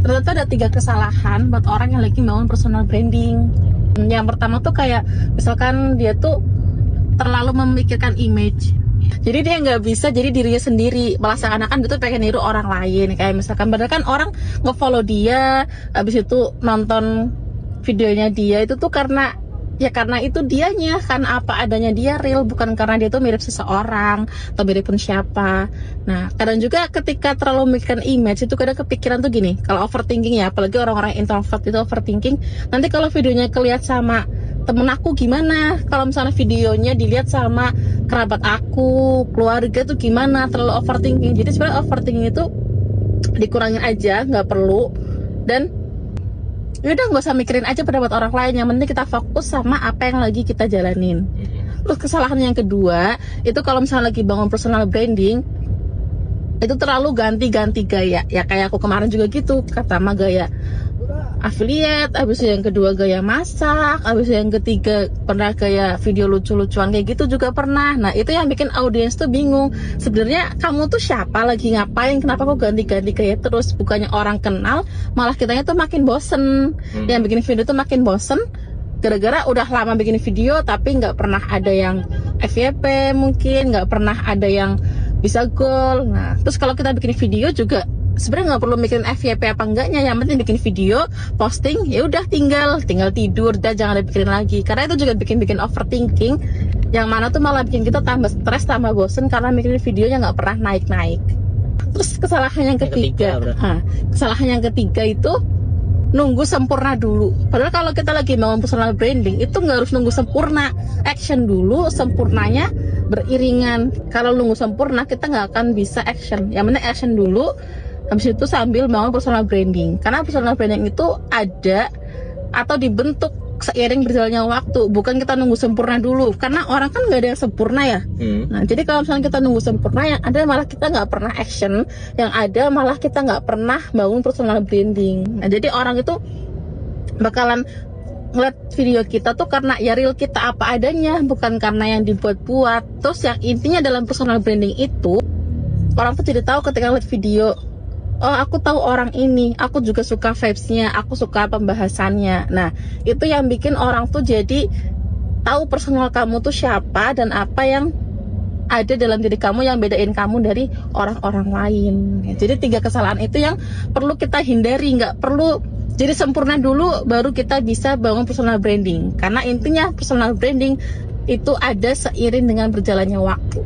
ternyata ada 3 kesalahan buat orang yang lagi bangun personal branding. Yang pertama tuh kayak misalkan dia tuh terlalu memikirkan image. Jadi dia nggak bisa jadi dirinya sendiri, malah seakan-akan dia tuh pengen niru orang lain. Kayak misalkan padahal kan orang nge-follow dia, habis itu nonton videonya dia itu tuh karena itu dianya, kan apa adanya dia real, bukan karena dia tuh mirip seseorang atau mirip pun siapa. Nah, kadang juga ketika terlalu memikirkan image itu kadang kepikiran tuh gini, kalau overthinking ya, apalagi orang-orang introvert itu overthinking, nanti kalau videonya kelihatan sama temen aku gimana, kalau misalnya videonya dilihat sama kerabat aku, keluarga tuh gimana, terlalu overthinking. Jadi sebenarnya overthinking itu dikurangin aja, nggak perlu. Dan udah nggak usah mikirin aja pendapat orang lain, yang penting kita fokus sama apa yang lagi kita jalanin. Terus kesalahan yang kedua itu kalau misalnya lagi bangun personal branding itu terlalu ganti-ganti gaya, ya kayak aku kemarin juga gitu. Pertama gaya affiliate, habis itu yang kedua gaya masak, habis itu yang ketiga pernah gaya video lucu-lucuan kayak gitu juga pernah. Nah itu yang bikin audiens tuh bingung, sebenarnya kamu tuh siapa, lagi ngapain, kenapa kok ganti-ganti gaya terus. Bukannya orang kenal, malah kitanya tuh makin bosen. Yang bikin video tuh makin bosen gara-gara udah lama bikin video tapi nggak pernah ada yang FYP, mungkin nggak pernah ada yang bisa goal. Nah terus kalau kita bikin video juga sebenarnya nggak perlu mikirin FYP apa enggaknya, yang penting bikin video, posting, ya udah tinggal tidur, dan jangan dipikirin lagi, karena itu juga bikin overthinking, yang mana tuh malah bikin kita tambah stres, tambah bosen karena mikirin videonya nggak pernah naik. Terus kesalahan yang ketiga itu nunggu sempurna dulu. Padahal kalau kita lagi mau personal branding itu nggak harus nunggu sempurna, action dulu, sempurnanya beriringan. Kalau nunggu sempurna kita nggak akan bisa action. Yang penting action dulu, habis itu sambil bangun personal branding. Karena personal branding itu ada atau dibentuk seiring berjalannya waktu, bukan kita nunggu sempurna dulu, karena orang kan nggak ada yang sempurna ya. Nah jadi kalau misalnya kita nunggu sempurna, yang ada malah kita nggak pernah action, yang ada malah kita nggak pernah bangun personal branding. Nah jadi orang itu bakalan ngeliat video kita tuh karena ya real kita apa adanya, bukan karena yang dibuat-buat. Terus yang intinya dalam personal branding itu, orang tuh jadi tahu ketika ngeliat video, oh aku tahu orang ini, aku juga suka vibes-nya, aku suka pembahasannya. Nah itu yang bikin orang tuh jadi tahu personal kamu tuh siapa dan apa yang ada dalam diri kamu yang bedain kamu dari orang-orang lain. Jadi 3 kesalahan itu yang perlu kita hindari, nggak perlu jadi sempurna dulu baru kita bisa bangun personal branding. Karena intinya personal branding itu ada seiring dengan berjalannya waktu.